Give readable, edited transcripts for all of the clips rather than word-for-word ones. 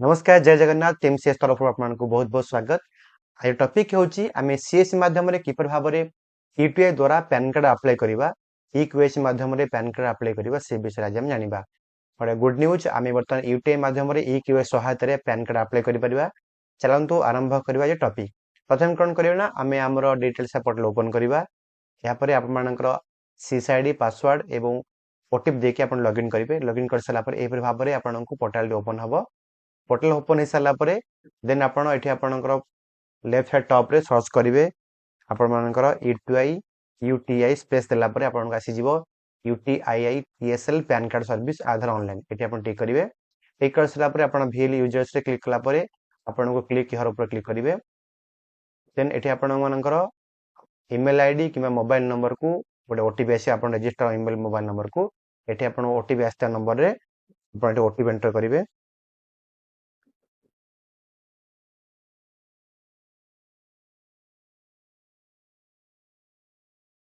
नमस्कार जय Jagannath team CS तरफ आपको बहुत बहुत स्वागत। आज टॉपिक होची आमे सीएस माध्यम रे किपर भाबरे यूटीआई द्वारा पैन कार्ड अप्लाई करबा ई केवाईसी माध्यम रे पैन कार्ड अप्लाई करबा से विषय आज हम जानिबा। बडे गुड न्यूज आमे वर्तमान यूटीआई माध्यम रे ई केवाईसी सहायता रे पैन कार्ड अप्लाई करि परिबा। चलंतु आरंभ करबा जे टॉपिक। प्रथम कोन करियो ना आमे हमरो डिटेल्स पोर्टल ओपन करबा। या परे आप मानकर सीएसआईडी पासवर्ड एवं ओटीपी देके आपण लॉगिन करिवे। लॉगिन कर सला पर एपर भाबरे आपनको पोर्टल ओपन हबो। पोर्टल ओपन हो सारा पर देन आपण एठी आपणकर लेफ्ट साइड टॉप रे सर्च करिवे आपण मानकर यूटीआई स्पेस देला पर आपनको आसी जिवो यूटीआईआई पीएसएल पैन कार्ड सर्विस आधार ऑनलाइन एठी आपण टिक करिवे। टिक कर सला पर आपण वीएल यूजर्स रे क्लिक कला पर आपनको क्लिक हियर ऊपर क्लिक करिवे। देन एठी आपण मानकर ईमेल आईडी किबा मोबाइल नंबर को गोटे ओटीपी आसी आपण रजिस्टर ईमेल मोबाइल नंबर को एठी आपण ओटीपी आस्ता नंबर रे आपण ओटीपी एंटर करिवे।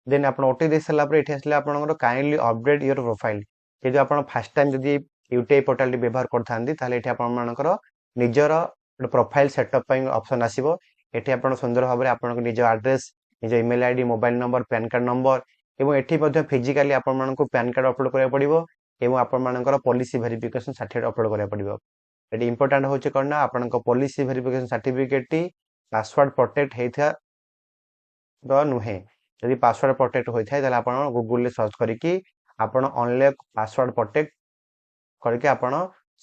देन आपण ओटी दे सला पर एठी आसले आपनकर काइंडली अपडेट योर प्रोफाइल जेदि आपण फर्स्ट टाइम जदि यूटीआई पोर्टल टी व्यवहार करथांदी ताले एठी आपण मानकर निजर प्रोफाइल सेटअप पई ऑप्शन आसीबो। एठी आपण सुंदर भाबरे आपनकर निज एड्रेस निज email ID mobile number pan card number एवं एठी मध्ये फिजिकली आपण मानको पैन कार्ड अपलोड करिया पड़िबो एवं आपण मानकर पॉलिसी वेरिफिकेशन सर्टिफिकेट अपलोड करिया पड़िबो। एठी इंपोर्टेंट होचे करना आपनकर पॉलिसी वेरिफिकेशन सर्टिफिकेट टी पासवर्ड प्रोटेक्ट हेथा द नुहे यदि पासवर्ड प्रोटेक्ट होइथाय ताले आपण गूगल ले सर्च करिकि आपण अनलॉक पासवर्ड प्रोटेक्ट करके आपण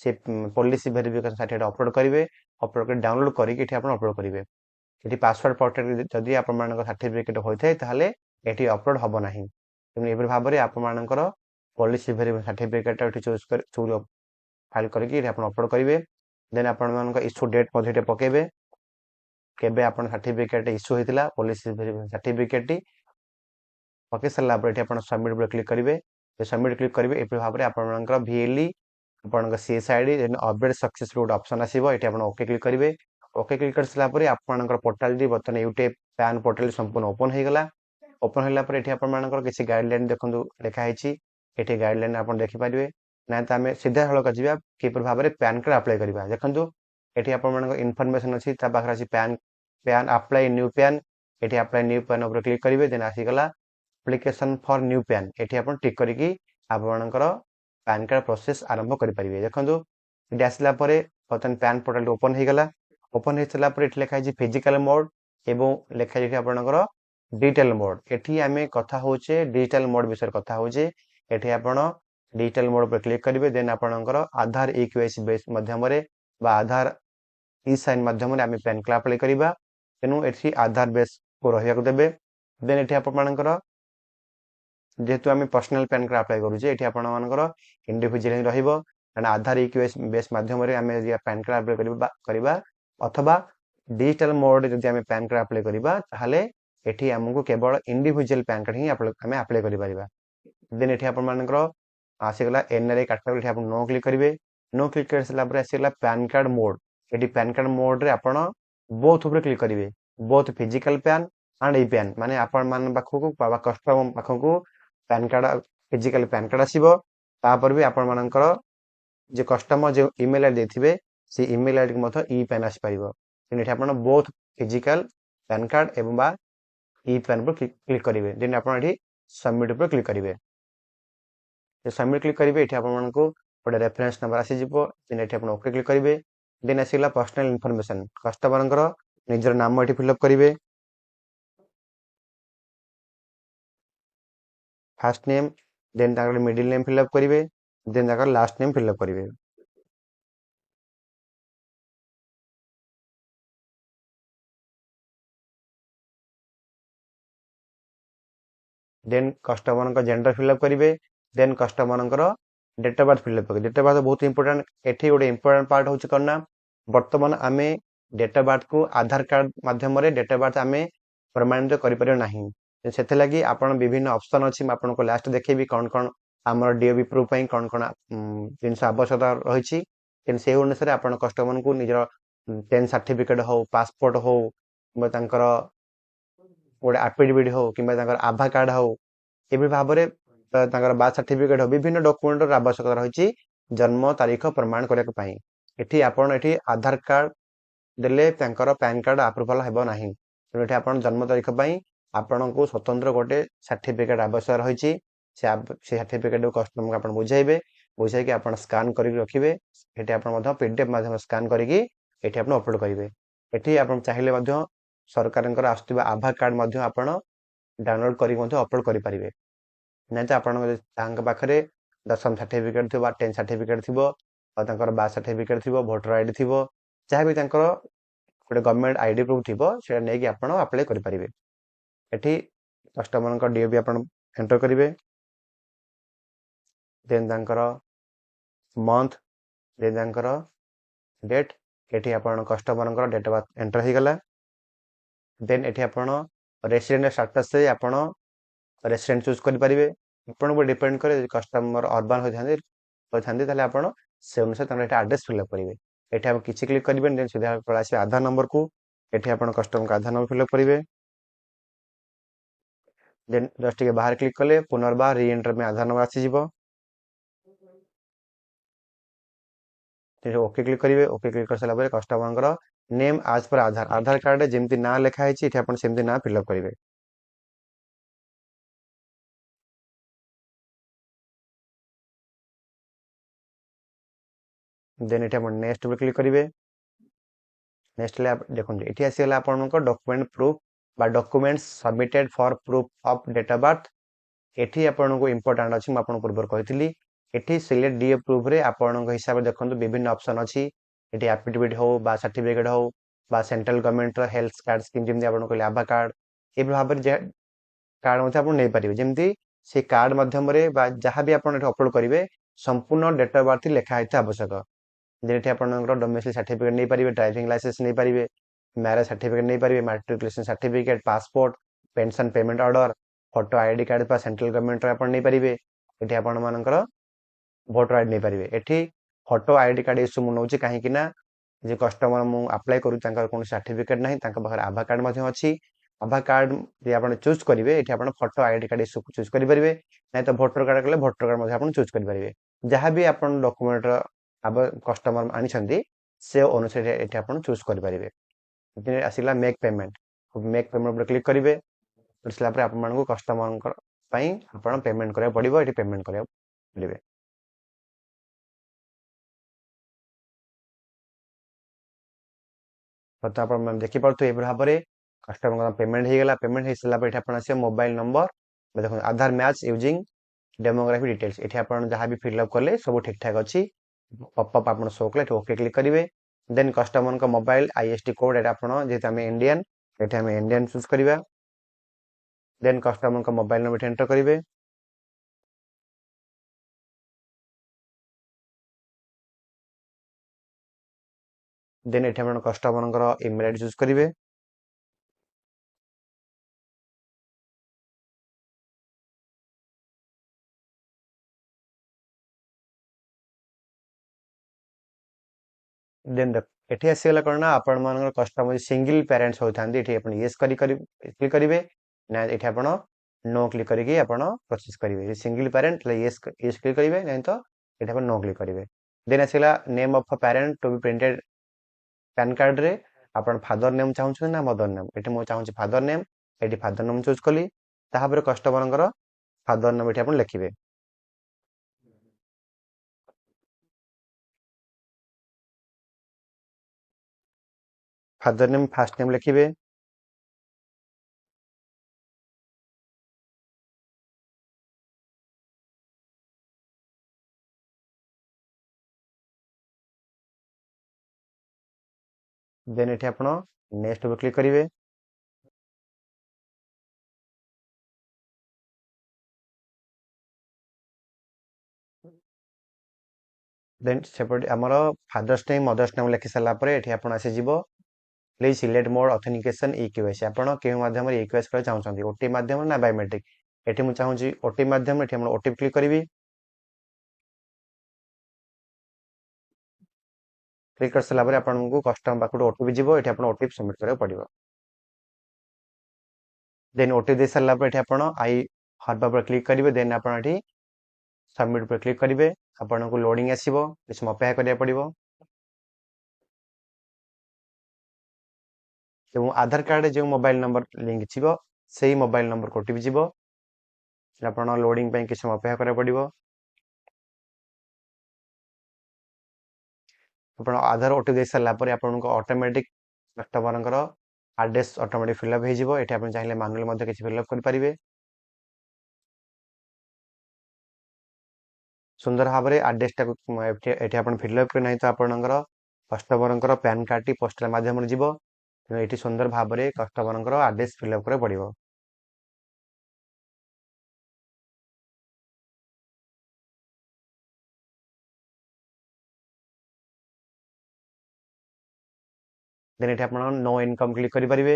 से पॉलिसी वेरिफिकेशन सर्टिफिकेट अपलोड करिवे। अपलोड कर डाउनलोड करिकि एठी आपण अपलोड करिवे। एठी पासवर्ड प्रोटेक्ट जदि आपण मानक सर्टिफिकेट होइथाय ताले एठी अपलोड हबो नाही। तमे एबे भाबरे आपण मानकर पॉलिसी वेरिफिकेशन सर्टिफिकेट एठी चूज कर फाइल करिकि एठी आपण अपलोड करिवे। देन आपण मानक इश्यू डेट मध्ये पकेबे केबे आपण सर्टिफिकेट इश्यू हेतिला पॉलिसी वेरिफिकेशन सर्टिफिकेट टी पके सला पर एठी आपण सबमिट पर क्लिक करिवे। जे सबमिट क्लिक करिवे एपि भाबरे आपनकर वीएलई आपनकर सीएसआईडी देन अपडेट सक्सेसफुल ऑप्शन आसीबो। एठी आपण ओके क्लिक करिवे। ओके क्लिक कर सला पर आपनकर पोर्टल दी बर्तन यूटीआई पैन पोर्टल संपूर्ण ओपन हे गला। ओपन होला पर एठी आपण मानकर किछि गाइडलाइन देखंतु लेखा हेछि। एठी गाइडलाइन आपण देखि पारिवे ना त हमें सीधा हळ कजिबा केपर भाबरे पैन कार्ड अप्लाई करिबा। देखंतु एठी आपण मानकर इन्फॉर्मेशन अछि ता पाखरा अछि पैन अप्लाई न्यू पैन एठी अप्लाई न्यू पैन ऊपर क्लिक करिवे। देन आसी गला एप्लिकेशन फॉर न्यू पैन एठी आपण टिक करिकि आपनकर पैन कार्ड प्रोसेस आरंभ करि परिबे। देखंतु एठी आसला परे बर्तन पैन पोर्टल ओपन हे गला। ओपन हे चला पर एठी लेखा छि फिजिकल मोड एवं लेखा छि आपनकर डिजिटल मोड। एठी आमे कथा होचे डिजिटल मोड विषय कथा होचे। एठी आपण डिजिटल मोड पर क्लिक करिवे। देन आपनकर आधार ई केवाईसी बेस माध्यम रे बा आधार ई साइन माध्यम रे आमे पैन कार्ड अप्लाई करिबा। तेनु एठी आधार बेस को रहिया को देबे। देन एठी आपनकर जेहेतु आम पर्सनल पैन कार्ड अप्लाई करूचे एठी आपण मानकर इंडिविजुअल ही रहिबो कारण आधार ई केवाईसी बेस माध्यम रे आमे जे पैन कार्ड अप्लाई करिबा अथवा डिजिटल मोड जदि आमे पैन कार्ड अप्लाई करिबा ताहाले एठी हमकु केवल इंडिविजुअल पैन कार्ड ही आमे अप्लाई करि परिबा। देन एठी आपण मानकर आसी गला एनआरआई कैटेगरी एठी आपण नो क्लिक करिवे। नो क्लिक कर सला पर आसी गला पैन कार्ड मोड। एठी पैन कार्ड मोड रे आपण बोथ ऊपर क्लिक करिवे both physical PAN and e PAN माने आपण मान पाखकु बाबा कस्टमर पाखकु PAN card physical PAN card आसीबो। तापर भी आपण मानकर जे कस्टमर जे ईमेल आईडी देथिबे से ईमेल आईडी मथ ई पैन आसी परिबो। देन एठी आपण बोथ फिजिकल पैन कार्ड एवं बा ई पैन पर क्लिक करिवे। देन आपण एठी सबमिट पर क्लिक करिवे। जे सबमिट क्लिक करिवे एठी आपण मानकु गोटे रेफरेंस नंबर आसी जिवो। देन एठी आपण ओके क्लिक करिवे। देन आसीला पर्सनल इन्फॉर्मेशन कस्टमरଙ୍କର निजर नाम एठी फिलअप करिवे। फर्स्ट नेम देन ताकर मिडिल नेम फिलअप करिवे। देन ताकर लास्ट नेम फिलअप करिवे। देन कस्टमर जेंडर फिलअप करिवे। Then customer date of birth fill up करिवे। डेट ऑफ बर्थ बहुत इंपोर्टेंट। एठी गोटे इंपोर्टेंट पार्ट होची करना वर्तमान आमे डेट ऑफ बर्थ को आधार कार्ड माध्यम रे डेट ऑफ बर्थ आमे प्रमाणित करि परियो नाही। सेथे लागि आपण विभिन्न ऑप्शन अछि आपण को लास्ट देखेबी कोन कोन हमर डीओबी प्रूफ पई कोन कोन जिनस आवश्यकता रहिछि। तेन से अनुसार आपण कस्टमर को निजर 10 सर्टिफिकेट हो पासपोर्ट हो बा तांकर गोटे एफिडेविट हो किबा तांकर आधार कार्ड हो एबे भाबरे तांकर बार्थ सर्टिफिकेट हो विभिन्न डॉक्यूमेंट आवश्यकता रहिछि जन्म तारीख प्रमाण करके पाई। ଏଠି ଆପଣ ଏଠି ଆଧାର କାର୍ଡ ଦେଲେ ତାଙ୍କର ପ୍ୟାନ କାର୍ଡ ଆପ୍ରୁଭାଲ ହେବ ନାହିଁ। ତେଣୁ ଏଠି ଆପଣ ଜନ୍ମ ତାରିଖ ପାଇଁ ଆପଣଙ୍କୁ ସ୍ୱତନ୍ତ୍ର ଗୋଟେ ସାର୍ଟିଫିକେଟ ଆବଶ୍ୟକ ରହିଛି। ସେ ସାର୍ଟିଫିକେଟ କଷ୍ଟମରକୁ ଆପଣ ବୁଝାଇବେ, ବୁଝାଇକି ଆପଣ ସ୍କାନ କରିକି ରଖିବେ। ଏଠି ଆପଣ ମଧ୍ୟ ପିଡିଏଫ ମାଧ୍ୟମରେ ସ୍କାନ କରିକି ଏଠି ଆପଣ ଅପଲୋଡ କରିବେ। ଏଠି ଆପଣ ଚାହିଁଲେ ମଧ୍ୟ ସରକାରଙ୍କର ଆସୁଥିବା ଆଧାର କାର୍ଡ ମଧ୍ୟ ଆପଣ ଡାଉନଲୋଡ କରିକି ମଧ୍ୟ ଅପଲୋଡ କରିପାରିବେ। ନାହିଁ ତ ଆପଣଙ୍କ ତାଙ୍କ ପାଖରେ ଦଶମ ସାର୍ଟିଫିକେଟ ଥିବ ବା 10th ସାର୍ଟିଫିକେଟ ଥିବ, ଆଉ ତାଙ୍କର ବାର୍ଥ ସାର୍ଟିଫିକେଟ ଥିବ, ଭୋଟର ଆଇଡି ଥିବ, ଯାହାବି ତାଙ୍କର ଗୋଟେ ଗଭର୍ଣ୍ଣମେଣ୍ଟ ଆଇଡି ପ୍ରୁଫ୍ ଥିବ, ସେଇଟା ନେଇକି ଆପଣ ଆପ୍ଲାଏ କରିପାରିବେ। ଏଠି କଷ୍ଟମରଙ୍କ DOB ଆପଣ ଏଣ୍ଟର କରିବେ, ଦେନ୍ ତାଙ୍କର ମନ୍ଥ, ଦେନ୍ ତାଙ୍କର ଡେଟ୍। ଏଠି ଆପଣ କଷ୍ଟମରଙ୍କର ଡେଟ୍ ଅଫ ବାର୍ଥ ଏଣ୍ଟର ହେଇଗଲା। ଦେନ୍ ଏଠି ଆପଣ ରେସିଡେଣ୍ଟ ଷ୍ଟାଟସରେ ଆପଣ ରେସିଡେଣ୍ଟ ଚୁଜ୍ କରିପାରିବେ। ଆପଣଙ୍କ ଉପରେ ଡିପେଣ୍ଡ କରେ, ଯଦି କଷ୍ଟମର ଅର୍ବାନ ହୋଇଥାନ୍ତି ତାହେଲେ ଆପଣ ସେ ଅନୁସାରେ ତାଙ୍କର ଏଠି ଆଡ୍ରେସ୍ ଫିଲ୍ଅପ୍ କରିବେ। ଏଠି ଆପଣ କିଛି କ୍ଲିକ୍ କରିବେନି, ଦେନ୍ ସିଧା ପଳେଇ ଆସିବେ ଆଧାର ନମ୍ବରକୁ। ଏଠି ଆପଣ କଷ୍ଟମରଙ୍କ ଆଧାର ନମ୍ବର ଫିଲ୍ଅପ୍ କରିବେ। ଦେନ୍ ଜଷ୍ଟ ଟିକେ ବାହାରେ କ୍ଲିକ୍ କଲେ ପୁନର୍ବାର ରି ଏଣ୍ଟର ପାଇଁ ଆଧାର ନମ୍ବର ଆସିଯିବ। ଓକେ କ୍ଲିକ୍ କରିବେ। ଓକେ କ୍ଲିକ୍ କରିସାରିଲା ପରେ କଷ୍ଟମରଙ୍କର ନେମ୍ ଆଜ୍ ପର ଆଧାର କାର୍ଡରେ ଯେମିତି ନାଁ ଲେଖା ହେଇଛି ଏଠି ଆପଣ ସେମିତି ନାଁ ଫିଲ୍ଅପ୍ କରିବେ। ଦେନ୍ ଏଠି ଆପଣ ନେକ୍ସଟ ଉପରେ କ୍ଲିକ୍ କରିବେ। ନେକ୍ସଟ ହେଲେ ଦେଖନ୍ତୁ ଏଠି ଆସିଗଲା ଆପଣଙ୍କ ଡକୁମେଣ୍ଟ ପ୍ରୁଫ୍ ବା documents submitted for proof of date of birth. ଏଠି ଆପଣଙ୍କୁ ଇମ୍ପୋର୍ଟାଣ୍ଟ ଅଛି, ମୁଁ ଆପଣଙ୍କୁ ପୂର୍ବରୁ କହିଥିଲି। ଏଠି ସିଲେକ୍ଟ DA ପ୍ରୁଫ୍ରେ ଆପଣଙ୍କ ହିସାବରେ ଦେଖନ୍ତୁ ବିଭିନ୍ନ ଅପସନ୍ ଅଛି। ଏଠି ଆଫିଡେଭିଟ୍ ହଉ ବା ସାର୍ଟିଫିକେଟ୍ ହଉ ବା ସେଣ୍ଟ୍ରାଲ ଗଭର୍ଣ୍ଣମେଣ୍ଟର ହେଲ୍ଥ କାର୍ଡ ସ୍କିମ୍, ଯେମିତି ଆପଣ କହିଲେ ଆଭା କାର୍ଡ, ଏଭଳି ଭାବରେ କାର୍ଡ ମଧ୍ୟ ଆପଣ ନେଇପାରିବେ। ଯେମିତି ସେ କାର୍ଡ ମାଧ୍ୟମରେ ବା ଯାହା ବି ଆପଣ ଏଠି ଅପଲୋଡ କରିବେ ସମ୍ପୂର୍ଣ୍ଣ ଡେଟ୍ ଅଫ୍ ବାର୍ଥ ଲେଖା ହେଇଥିବା ଆବଶ୍ୟକ। ଯେଠି ଆପଣଙ୍କର ଡୋମେସିଲ୍ ସାର୍ଟିଫିକେଟ୍ ନେଇପାରିବେ, ଡ୍ରାଇଭିଂ ଲାଇସେନ୍ସ ନେଇପାରିବେ, ମ୍ୟାରେଜ ସାର୍ଟିଫିକେଟ୍ ନେଇପାରିବେ, matriculation certificate, passport, pension payment order, photo ID card ବା ସେଣ୍ଟ୍ରାଲ ଗଭର୍ଣ୍ଣମେଣ୍ଟର ଆପଣ ନେଇପାରିବେ। ଏଠି ଆପଣମାନଙ୍କର ଭୋଟର ଆଇଡି ନେଇପାରିବେ। ଏଠି ଫଟୋ ଆଇଡି କାର୍ଡ ଇସ୍ୟୁ ମୁଁ ନେଉଛି କାହିଁକି ନା ଯେ କଷ୍ଟମର ମୁଁ ଆପ୍ଲାଏ କରୁଛି ତାଙ୍କର କୌଣସି ସାର୍ଟିଫିକେଟ୍ ନାହିଁ, ତାଙ୍କ ପାଖରେ ଆଧାର କାର୍ଡ ମଧ୍ୟ ଅଛି। ଆଧାର କାର୍ଡ ଯଦି ଆପଣ ଚୁଜ୍ କରିବେ, ଏଠି ଆପଣ photo ID card issue choose କରିପାରିବେ, ନାହିଁ ତ ଭୋଟର କାର୍ଡ କଲେ ଭୋଟର କାର୍ଡ ମଧ୍ୟ ଆପଣ ଚୁଜ୍ କରିପାରିବେ। ଯାହାବି ଆପଣ ଡକୁମେଣ୍ଟର କଷ୍ଟମର ଆଣିଛନ୍ତି ସେ ଅନୁସାରେ ଏଠି ଆପଣ ଚୁଜ୍ କରିପାରିବେ। ଏଠି ଆସିଲା ମେକ୍ ପେମେଣ୍ଟ, ମେକ୍ ପେମେଣ୍ଟ ଉପରେ କ୍ଲିକ୍ କରିବେ। କରିସାରିଲା ପରେ ଆପଣମାନଙ୍କୁ କଷ୍ଟମରଙ୍କ ପାଇଁ ଆପଣ ପେମେଣ୍ଟ କରିବାକୁ ପଡ଼ିବ, ଏଠି ପେମେଣ୍ଟ କରିବାକୁ ପଡ଼ିବେ। ତ ଆପଣ ଦେଖିପାରୁଥିବେ ଏଭଳି ଭାବରେ କଷ୍ଟମରଙ୍କ ପେମେଣ୍ଟ ହେଇଗଲା। ପେମେଣ୍ଟ ହେଇସାରିଲା ପରେ ଏଠି ଆପଣ ଆସିବ ମୋବାଇଲ ନମ୍ବର, ଦେଖନ୍ତୁ ଆଧାର ମ୍ୟାଚ୍ ୟୁଜିଂ ଡେମୋଗ୍ରାଫି ଡିଟେଲ୍ସ। ଏଠି ଆପଣ ଯାହା ବି ଫିଲ୍ଅପ୍ କଲେ ସବୁ ଠିକ୍ ଠାକ୍ ଅଛି। ପପ୍ ଆପଣ ଶୋ କଲେ ଏଠି ଓକେ କ୍ଲିକ୍ କରିବେ। ଦେନ୍ କଷ୍ଟମରଙ୍କ ମୋବାଇଲ ISD କୋଡ୍, ଏଠି ଆପଣ ଯେହେତୁ ଆମେ ଇଣ୍ଡିଆନ୍, ଏଠି ଆମେ ଇଣ୍ଡିଆନ୍ ଚୁଜ୍ କରିବା। ଦେନ୍ କଷ୍ଟମରଙ୍କ ମୋବାଇଲ ନମ୍ବର ଏଠି ଏଣ୍ଟର କରିବେ। ଦେନ୍ ଏଠି ଆପଣ କଷ୍ଟମରଙ୍କର ଇମେଲ୍ ଆଇଡି ଚୁଜ୍ କରିବେ। ଦେନ୍ ଏଠି ଆସିଗଲା କ'ଣ ନା ଆପଣମାନଙ୍କର କଷ୍ଟମର ସିଙ୍ଗଲ ପ୍ୟାରେଣ୍ଟସ୍ ହୋଇଥାନ୍ତି, ଏଠି ଆପଣ ୟେସ୍ କ୍ଲିକ୍ କରିବେ, ନା ଏଠି ଆପଣ ନୋ କ୍ଲିକ୍ କରିକି ଆପଣ ପ୍ରୋସେସ୍ କରିବେ। ସିଙ୍ଗଲ ପ୍ୟାରେଣ୍ଟ ହେଲେ ୟେସ୍ କ୍ଲିକ୍ କରିବେ, ନାହିଁ ତ ଏଠି ଆପଣ ନୋ କ୍ଲିକ୍ କରିବେ। ଦେନ୍ ଆସିଗଲା name of parent to be printed PAN କାର୍ଡରେ ଆପଣ ଫାଦର ନେମ୍ ଚାହୁଁଛନ୍ତି ନା ମଦର ନେମ୍। ଏଠି ମୁଁ ଚାହୁଁଛି ଫାଦର ନେମ୍, ଏଠି ଫାଦର ନେମ୍ ଚୁଜ୍ କଲି। ତାପରେ କଷ୍ଟମରଙ୍କର ଫାଦର ନେମ୍ ଏଠି ଆପଣ ଲେଖିବେ। ଫାଦର ନେମ୍ ଫାଷ୍ଟ ନେମ୍ ଲେଖିବେ। ଦେନ୍ ଏଠି ଆପଣ ନେକ୍ସଟ ଉପରେ କ୍ଲିକ୍ କରିବେ। ଦେନ୍ ସେପଟେ ଆମର ଫାଦର୍ସ ନେମ୍ ମଦର୍ସ ନେମ୍ ଲେଖି ସାରିଲା ପରେ ଏଠି ଆପଣ ଆସିଯିବ please select mode authentication EQC। ଆପଣ କେଉଁ ମାଧ୍ୟମରେ EQC କରିବାକୁ ଚାହୁଁଛନ୍ତି, OTP ମାଧ୍ୟମରେ ନା ବାୟୋମେଟ୍ରିକ୍। ଏଠି ମୁଁ ଚାହୁଁଛି OTP ମାଧ୍ୟମରେ, ଏଠି ଆପଣ OTP କ୍ଲିକ୍ କରିବି। କ୍ଲିକ୍ କରିସାରିଲା ପରେ ଆପଣଙ୍କୁ କଷ୍ଟମର ପାଖରୁ OTP ଯିବ, ଏଠି ଆପଣ OTP ସବମିଟ୍ କରିବାକୁ ପଡ଼ିବ। ଦେନ୍ OTP ଦେଇ ସାରିଲା ପରେ ଏଠି ଆପଣ ଆଇ ହର୍ବା ଉପରେ କ୍ଲିକ୍ କରିବେ। ଦେନ୍ ଆପଣ ଏଠି ସବମିଟ୍ ଉପରେ କ୍ଲିକ୍ କରିବେ। ଆପଣଙ୍କୁ ଲୋଡିଂ ଆସିବ, କିଛି ସମୟ ଅପେକ୍ଷା କରିବାକୁ ପଡ଼ିବ। ଏବଂ ଆଧାର କାର୍ଡ ଯେଉଁ ମୋବାଇଲ ନମ୍बर ଲିଙ୍କ ଥିବ ସେଇ ମୋବାଇଲ ନମ୍ବର ଓଟିପି ଯିବ। ଆପଣ ଲୋଡିଂ ପାଇଁ କିଛି ସମୟ ଅପେକ୍ଷା କରିବାକୁ ପଡିବ। ଆପଣ ଆଧାର ଓଟିପି ଦେଇ ସାରିଲା ପରେ ଆପଣଙ୍କୁ ଅଟୋମେଟିକ କଷ୍ଟମରଙ୍କର ଆଡ୍ରେସ ଅଟୋମେଟିକ ଫିଲଅପ୍ ହେଇଯିବ। ଏଠି ଆପଣ ଚାହିଁଲେ ମାନୁଆଲି ମଧ୍ୟ କିଛି ଫିଲଅପ୍ କରିପାରିବେ। ସୁନ୍ଦର ଭାବରେ ଆଡ୍ରେସଟାକୁ ଏଠି ଆପଣ ଫିଲଅପ୍ କରି ନାହିଁ ତ ଆପଣଙ୍କର କଷ୍ଟମରଙ୍କର ପ୍ୟାନ୍ କାର୍ଡଟି ପୋଷ୍ଟାଲ ମାଧ୍ୟମରେ ଯିବ। ତେଣୁ ଏଠି ସୁନ୍ଦର ଭାବରେ କଷ୍ଟମରଙ୍କର ଆଡ୍ରେସ ଫିଲଅପ୍ କରିବାକୁ ପଡିବ। ଦେନ୍ ଏଠି ଆପଣ नो ଇନକମ୍ କ୍ଲିକ୍ କରିପାରିବେ।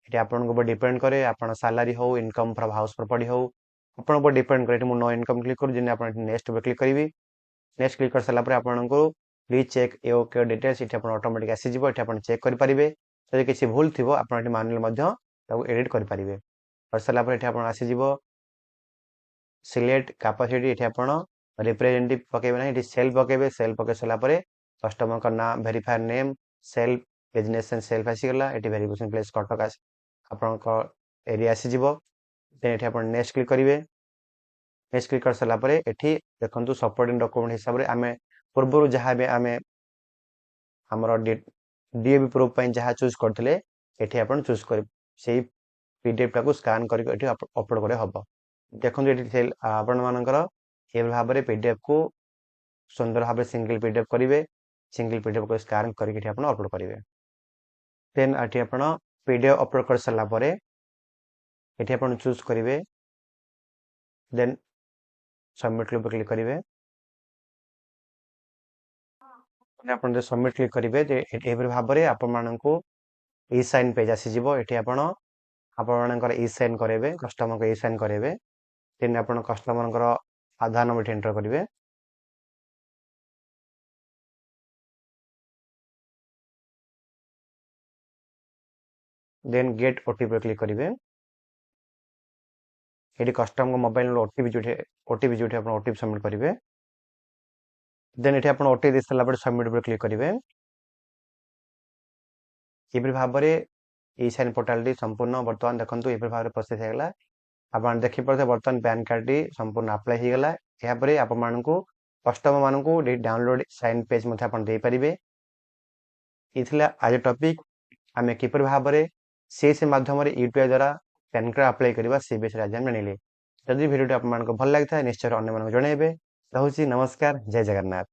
ଏଠି ଆପଣଙ୍କ ଉପରେ ଡିପେଣ୍ଡ କରେ ଆପଣ ସାଲାରୀ ହଉ ଇନକମ୍ ଫ୍ରମ୍ ହାଉସ୍ ପ୍ରପର୍ଟି ହଉ ଆପଣଙ୍କ ଉପରେ ଡିପେଣ୍ଡ କରେ। ଏଠି ମୁଁ नो ଇନକମ୍ କ୍ଲିକ୍ କରୁଛି ଯେମିତି ଆପଣ ଏଠି ନେକ୍ସଟ ଉପରେ କ୍ଲିକ୍ କରିବି। ନେକ୍ସଟ କ୍ଲିକ୍ କରିସାରିଲା ପରେ ଆପଣଙ୍କୁ ପ୍ଲିଜ୍ ଚେକ୍ ୟୋର ଡିଟେଲ୍ସ ଏଠି ଆପଣ ଅଟୋମେଟିକ ଆସିଯିବ। ଏଠି ଆପଣ ଚେକ୍ କରିପାରିବେ। ଯଦି କିଛି ଭୁଲ ଥିବ ଆପଣ ଏଠି ମାନୁଆଲି ମଧ୍ୟ ତାକୁ ଏଡିଟ୍ କରିପାରିବେ। କରିସାରିଲା ପରେ ଏଠି ଆପଣ ଆସିଯିବ ସିଲେକ୍ଟ କାପାସିଟି। ଏଠି ଆପଣ ରିପ୍ରେଜେଣ୍ଟେଟିଭ ପକେଇବେ ନାହିଁ, ଏଠି ସେଲ୍ ପକେଇବେ। ସେଲ୍ ପକେଇ ସାରିଲା ପରେ କଷ୍ଟମରଙ୍କ ନାଁ ଭେରିଫାୟାର ନେମ୍ ସେଲ୍ ବିଜନେସ୍ ସେଲ୍ଫ ଆସିଗଲା। ଏଠି ଭେରିଫିକେସନ ପ୍ଲେସ୍ କଟକ ଆପଣଙ୍କ ଏରିଆ ଆସିଯିବ। ଦେନ୍ ଏଠି ଆପଣ ନେକ୍ସଟ କ୍ଲିକ୍ କରିବେ। ନେକ୍ସଟ କ୍ଲିକ୍ କରିସାରିଲା ପରେ ଏଠି ଦେଖନ୍ତୁ ସପୋର୍ଟିଂ ଡକୁମେଣ୍ଟ ହିସାବରେ ଆମେ ପୂର୍ବରୁ ଯାହା ବି ଆମେ ଆମର DAB ପ୍ରୁଫ୍ ପାଇଁ ଯାହା ଚୁଜ୍ କରିଥିଲେ ଏଠି ଆପଣ ଚୁଜ୍ କରି ସେଇ PDF ଟାକୁ ସ୍କାନ୍ କରିକି ଏଠି ଅପଲୋଡ କରିବା ହବ। ଦେଖନ୍ତୁ ଏଠି ଆପଣମାନଙ୍କର ଏଭଳି ଭାବରେ PDF କୁ ସୁନ୍ଦର ଭାବରେ ସିଙ୍ଗଲ PDF କରିବେ। ସିଙ୍ଗଲ PDF କୁ ସ୍କାନ୍ କରିକି ଏଠି ଆପଣ ଅପଲୋଡ କରିବେ। ଦେନ୍ ଏଠି ଆପଣ PDF ଅପଲୋଡ କରିସାରିଲା ପରେ ଏଠି ଆପଣ ଚୁଜ୍ କରିବେ। ଦେନ୍ ସବମିଟ୍ ଉପରେ କ୍ଲିକ୍ କରିବେ। ଆପଣ ଯଦି ସବମିଟ୍ କ୍ଲିକ୍ କରିବେ ଏହିପରି ଭାବରେ ଆପଣମାନଙ୍କୁ ଇ ସାଇନ୍ ପେଜ୍ ଆସିଯିବ। ଏଠି ଆପଣମାନଙ୍କର ଇ ସାଇନ୍ କରାଇବେ, କଷ୍ଟମରଙ୍କ ଇ ସାଇନ୍ କରାଇବେ। ଦେନ୍ ଆପଣ କଷ୍ଟମରଙ୍କର ଆଧାର ନମ୍ବର ଏଠି ଏଣ୍ଟର କରିବେ। ଦେନ୍ ଗେଟ୍ ଓଟିପି ଉପରେ କ୍ଲିକ୍ କରିବେ। ଏଠି କଷ୍ଟମରଙ୍କ ମୋବାଇଲ ନମ୍ବର ଓଟିପି ଯୋଉଠି ଆପଣ ଓଟିପି ସବମିଟ୍ କରିବେ। ଦେନ୍ ଏଠି ଆପଣ ଓଟିପି ଦେଇ ସାରିଲା ପରେ ସବମିଟ୍ ଉପରେ କ୍ଲିକ୍ କରିବେ। ଏପରି ଭାବରେ ଇ ସାଇନ୍ ପୋର୍ଟାଲଟି ସମ୍ପୂର୍ଣ୍ଣ ବର୍ତ୍ତମାନ ଦେଖନ୍ତୁ ଏପରି ଭାବରେ ପ୍ରୋସେସ ହେଇଗଲା। ଆପଣ ଦେଖିପାରୁଥିବେ ବର୍ତ୍ତମାନ ପ୍ୟାନ୍ କାର୍ଡଟି ସମ୍ପୂର୍ଣ୍ଣ ଆପ୍ଲାଏ ହେଇଗଲା। ଏହାପରେ ଆପଣମାନଙ୍କୁ କଷ୍ଟମରମାନଙ୍କୁ ଡାଉନଲୋଡ ସାଇନ୍ ପେଜ୍ ମଧ୍ୟ ଆପଣ ଦେଇପାରିବେ। ଏ ଥିଲା ଆଜି ଟପିକ୍। ଆମେ କିପରି ଭାବରେ ସିଏସି ମାଧ୍ୟମରେ ୟୁପିଆଇ ଦ୍ୱାରା ପ୍ୟାନ୍ କାର୍ଡ ଆପ୍ଲାଏ କରିବା ସେ ବିଷୟରେ ଆଜି ଆମେ ଜାଣିଲେ। ଯଦି ଭିଡ଼ିଓଟି ଆପଣମାନଙ୍କୁ ଭଲ ଲାଗିଥାଏ ନିଶ୍ଚୟ ଅନ୍ୟମାନଙ୍କୁ ଜଣାଇବେ। ରହୁଛି ନମସ୍କାର, ଜୟ ଜଗନ୍ନାଥ।